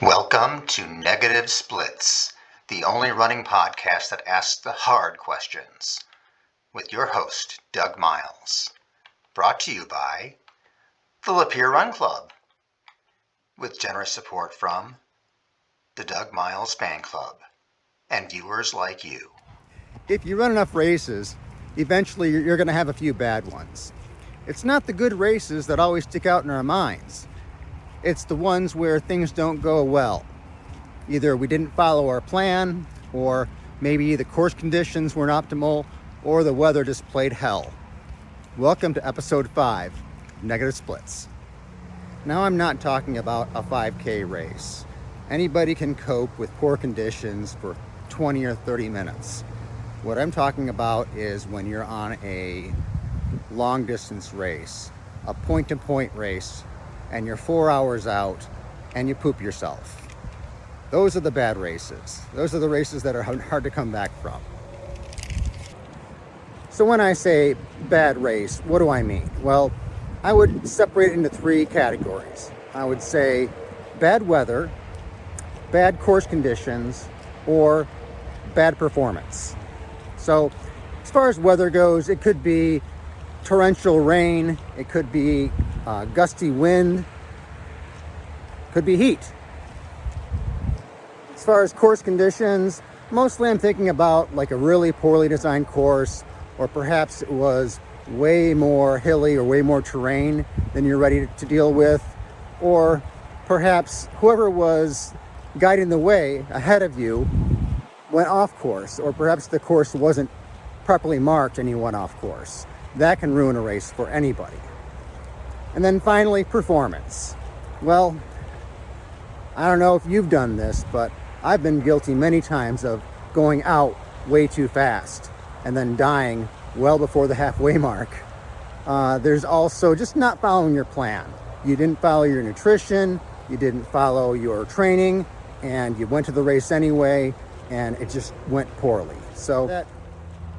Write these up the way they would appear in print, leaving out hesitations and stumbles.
Welcome to Negative Splits, the only running podcast that asks the hard questions, with your host, Doug Miles. Brought to you by the Lapeer Run Club, with generous support from the Doug Miles Fan Club and viewers like you. If you run enough races, eventually you're going to have a few bad ones. It's not the good races that always stick out in our minds. It's the ones where things don't go well. Either we didn't follow our plan, or maybe the course conditions weren't optimal, or the weather just played hell. Welcome to episode 5, Negative Splits. Now I'm not talking about a 5K race. Anybody can cope with poor conditions for 20 or 30 minutes. What I'm talking about is when you're on a long distance race, a point-to-point race, and you're 4 hours out and you poop yourself. Those are the bad races. Those are the races that are hard to come back from. So when I say bad race, what do I mean? Well, I would separate it into 3 categories. I would say bad weather, bad course conditions, or bad performance. So as far as weather goes, it could be torrential rain, it could be gusty wind, could be heat. As far as course conditions, mostly I'm thinking about like a really poorly designed course, or perhaps it was way more hilly or way more terrain than you're ready to deal with, or perhaps whoever was guiding the way ahead of you went off course, or perhaps the course wasn't properly marked and you went off course. That can ruin a race for anybody. And then finally, performance. Well, I don't know if you've done this, but I've been guilty many times of going out way too fast and then dying well before the halfway mark. There's also just not following your plan. You didn't follow your nutrition, you didn't follow your training, and you went to the race anyway, and it just went poorly. So that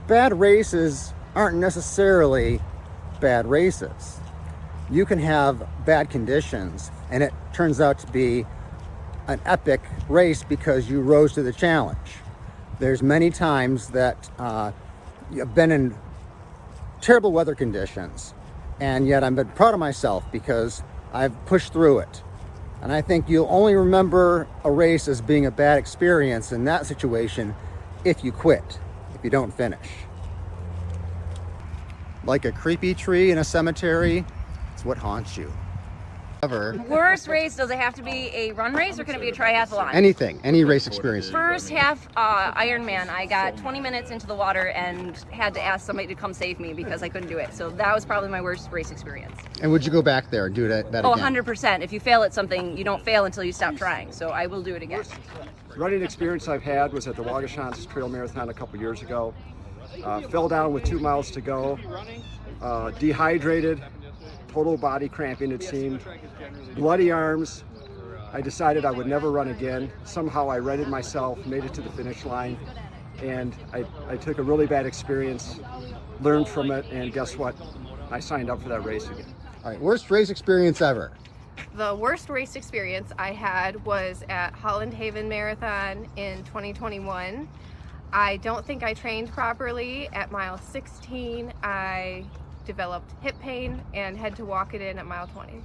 bad races aren't necessarily bad races. You can have bad conditions and it turns out to be an epic race because you rose to the challenge. There's many times that I've been in terrible weather conditions, and yet I've been proud of myself because I've pushed through it. And I think you'll only remember a race as being a bad experience in that situation if you quit, if you don't finish. Like a creepy tree in a cemetery, it's what haunts you. Worst race, does it have to be a run race or can it be a triathlon? Anything, any race experience. First half Ironman, I got 20 minutes into the water and had to ask somebody to come save me because I couldn't do it. So that was probably my worst race experience. And would you go back there and do that again? 100%. If you fail at something, you don't fail until you stop trying. So I will do it again. Running experience I've had was at the Waugashans Trail Marathon a couple years ago. Fell down with 2 miles to go, dehydrated, total body cramping it seemed, bloody arms. I decided I would never run again. Somehow I righted myself, made it to the finish line, and I took a really bad experience, learned from it, and guess what? I signed up for that race again. All right, worst race experience ever. The worst race experience I had was at Holland Haven Marathon in 2021. I don't think I trained properly. At mile 16, I developed hip pain and had to walk it in at mile 20.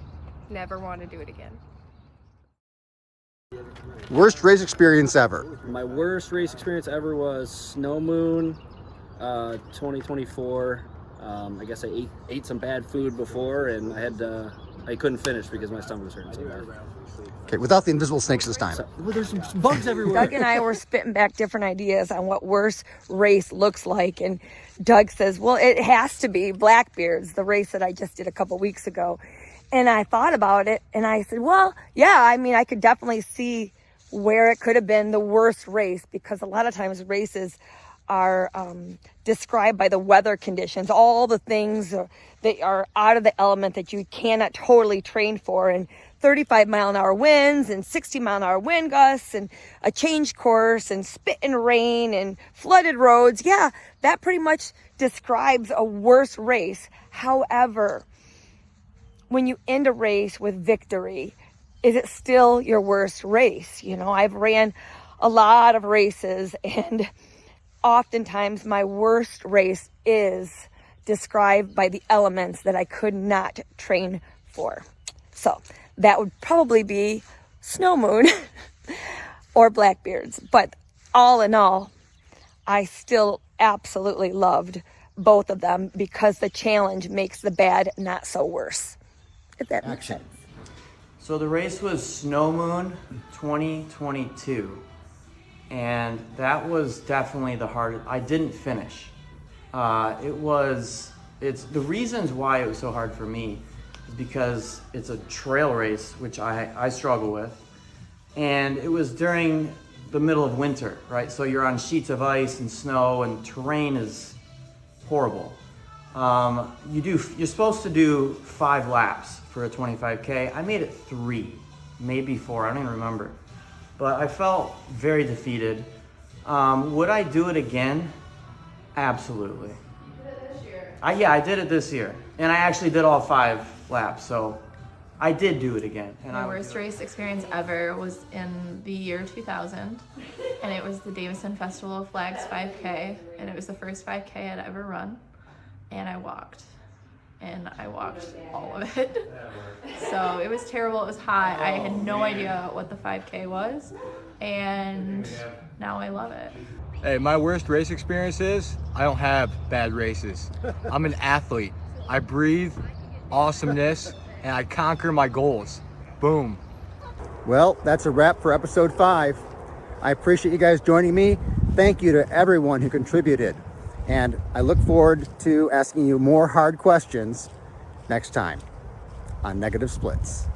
Never want to do it again. Worst race experience ever. My worst race experience ever was Snow Moon 2024. I guess I ate some bad food before and I couldn't finish because my stomach was hurting so bad. Okay, without the invisible snakes this time. Well, there's some bugs everywhere. Doug and I were spitting back different ideas on what worst race looks like. And Doug says, well, it has to be Blackbeard's, the race that I just did a couple weeks ago. And I thought about it and I said, well, yeah, I mean, I could definitely see where it could have been the worst race, because a lot of times races are described by the weather conditions, all the things that are out of the element that you cannot totally train for, and 35-mile-an-hour winds and 60-mile-an-hour wind gusts and a change course and spit and rain and flooded roads. Yeah, that pretty much describes a worse race. However, when you end a race with victory, is it still your worst race? You know, I've ran a lot of races, and oftentimes my worst race is described by the elements that I could not train for. So that would probably be Snow Moon or Blackbeards. But all in all, I still absolutely loved both of them because the challenge makes the bad not so worse. If that makes sense. So the race was Snow Moon 2022, and that was definitely the hardest. I didn't finish. It's the reasons why it was so hard for me is because it's a trail race, which I struggle with, and it was during the middle of winter, right? So you're on sheets of ice and snow, and terrain is horrible. You're supposed to do 5 laps for a 25K. I made it 3, maybe 4, I don't even remember. But I felt very defeated. Would I do it again? Absolutely. You did it this year. I did it this year. And I actually did all 5 laps, so I did do it again. And My worst race experience ever was in the year 2000, and it was the Davison Festival of Flags 5K, and it was the first 5K I'd ever run, and I walked all of it. So it was terrible, it was hot, I had no idea what the 5K was, and now I love it. Hey, my worst race experience is I don't have bad races. I'm an athlete. I breathe awesomeness and I conquer my goals. Boom. Well, that's a wrap for episode 5. I appreciate you guys joining me. Thank you to everyone who contributed. And I look forward to asking you more hard questions next time on Negative Splits.